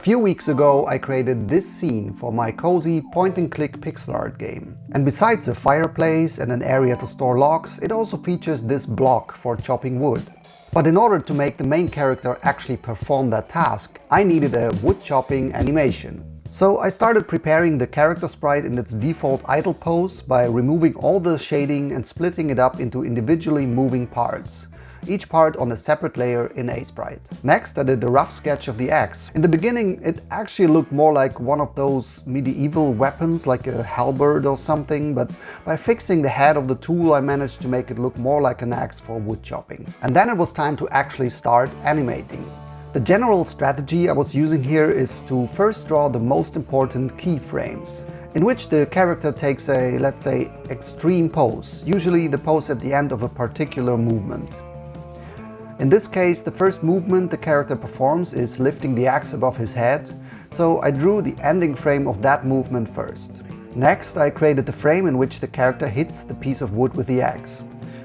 few weeks ago I created this scene for my cozy point-and-click pixel art game. And besides a fireplace and an area to store logs, it also features this block for chopping wood. But in order to make the main character actually perform that task, I needed a wood chopping animation. So I started preparing the character sprite in its default idle pose by removing all the shading and splitting it up into individually moving parts, each part on a separate layer in Aseprite. Next, I did a rough sketch of the axe. In the beginning, it actually looked more like one of those medieval weapons, like a halberd or something, but by fixing the head of the tool, I managed to make it look more like an axe for wood chopping. And then it was time to actually start animating. The general strategy I was using here is to first draw the most important keyframes, in which the character takes a, let's say, extreme pose, usually the pose at the end of a particular movement. In this case, the first movement the character performs is lifting the axe above his head, so I drew the ending frame of that movement first. Next, I created the frame in which the character hits the piece of wood with the axe,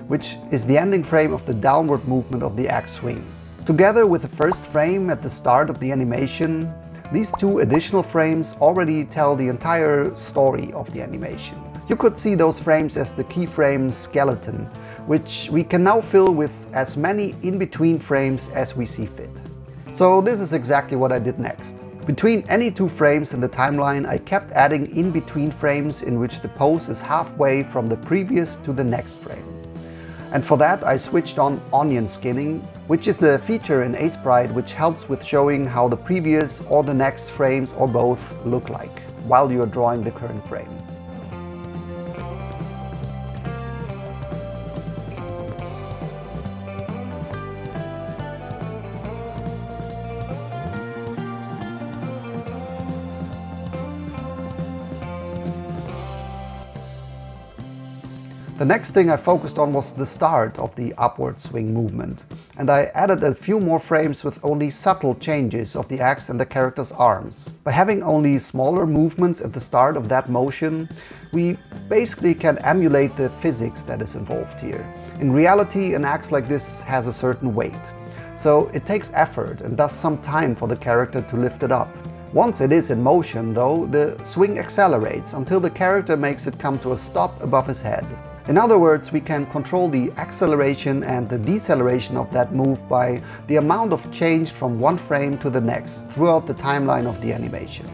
which is the ending frame of the downward movement of the axe swing. Together with the first frame at the start of the animation, these two additional frames already tell the entire story of the animation. You could see those frames as the keyframe skeleton, which we can now fill with as many in-between frames as we see fit. So this is exactly what I did next. Between any two frames in the timeline, I kept adding in-between frames in which the pose is halfway from the previous to the next frame. And for that I switched on onion skinning, which is a feature in Aseprite which helps with showing how the previous or the next frames or both look like while you are drawing the current frame. The next thing I focused on was the start of the upward swing movement, and I added a few more frames with only subtle changes of the axe and the character's arms. By having only smaller movements at the start of that motion, we basically can emulate the physics that is involved here. In reality, an axe like this has a certain weight, so it takes effort and thus some time for the character to lift it up. Once it is in motion, though, the swing accelerates until the character makes it come to a stop above his head. In other words, we can control the acceleration and the deceleration of that move by the amount of change from one frame to the next throughout the timeline of the animation.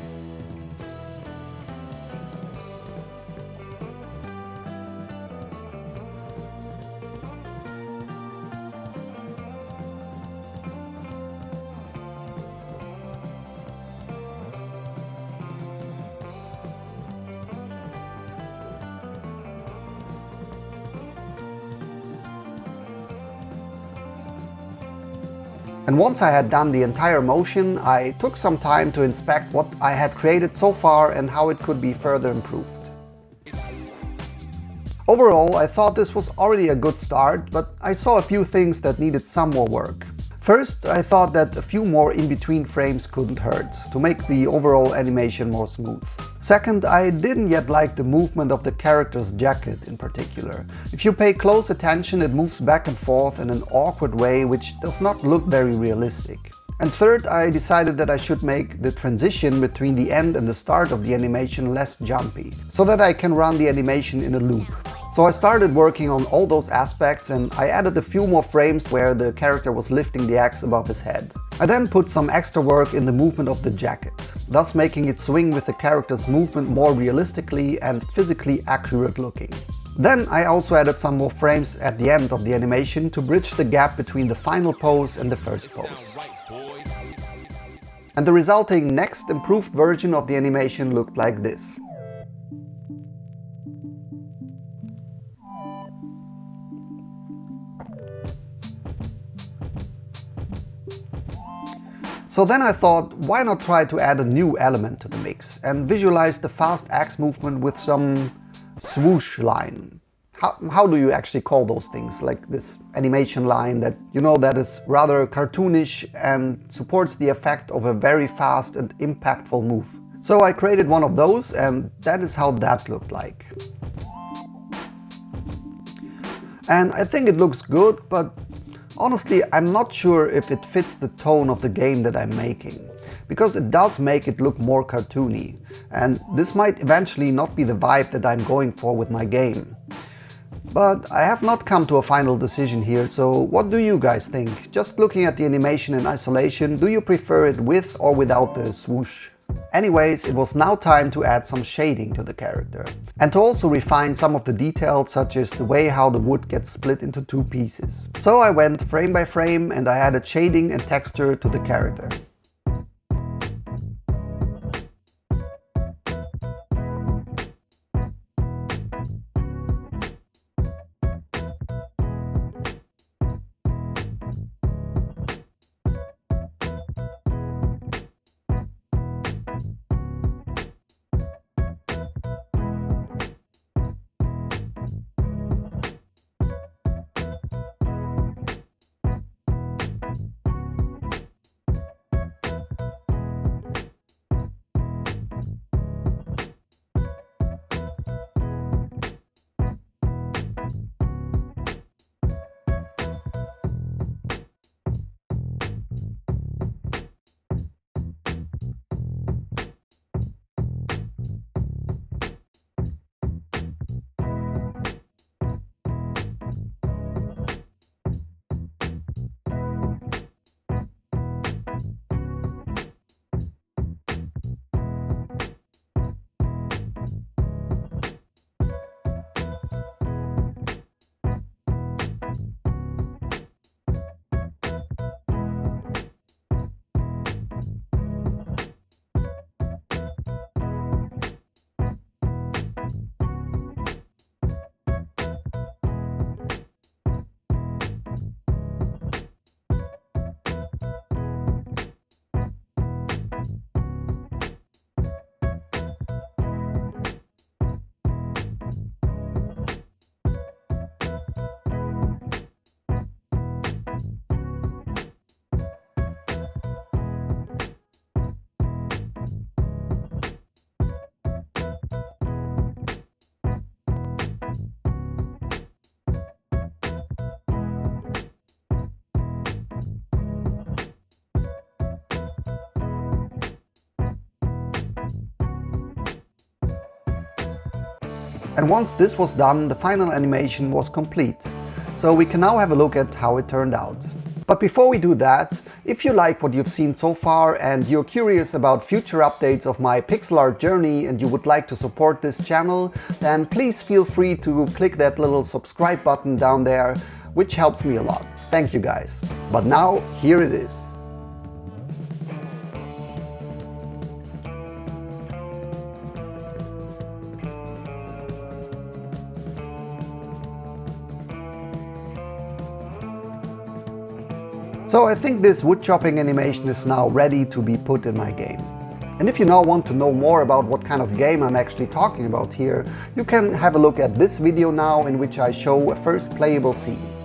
And once I had done the entire motion, I took some time to inspect what I had created so far and how it could be further improved. Overall, I thought this was already a good start, but I saw a few things that needed some more work. First, I thought that a few more in-between frames couldn't hurt, to make the overall animation more smooth. Second, I didn't yet like the movement of the character's jacket in particular. If you pay close attention, it moves back and forth in an awkward way which does not look very realistic. And third, I decided that I should make the transition between the end and the start of the animation less jumpy, so that I can run the animation in a loop. So I started working on all those aspects and I added a few more frames where the character was lifting the axe above his head. I then put some extra work in the movement of the jacket, thus making it swing with the character's movement more realistically and physically accurate looking. Then I also added some more frames at the end of the animation to bridge the gap between the final pose and the first pose. And the resulting next improved version of the animation looked like this. So then I thought, why not try to add a new element to the mix and visualize the fast axe movement with some swoosh line. How do you actually call those things? Like this animation line that, that is rather cartoonish and supports the effect of a very fast and impactful move. So I created one of those and that is how that looked like. And I think it looks good, but honestly, I'm not sure if it fits the tone of the game that I'm making. because it does make it look more cartoony, and this might eventually not be the vibe that I'm going for with my game. But I have not come to a final decision here, so what do you guys think? Just looking at the animation in isolation, do you prefer it with or without the swoosh? Anyways, it was now time to add some shading to the character, and to also refine some of the details, such as the way how the wood gets split into two pieces. So I went frame by frame and I added shading and texture to the character. And once this was done, the final animation was complete. So we can now have a look at how it turned out. But before we do that, if you like what you've seen so far and you're curious about future updates of my pixel art journey and you would like to support this channel, then please feel free to click that little subscribe button down there, which helps me a lot. Thank you guys. But now, here it is. So I think this wood chopping animation is now ready to be put in my game. And if you now want to know more about what kind of game I'm actually talking about here, you can have a look at this video now, in which I show a first playable scene.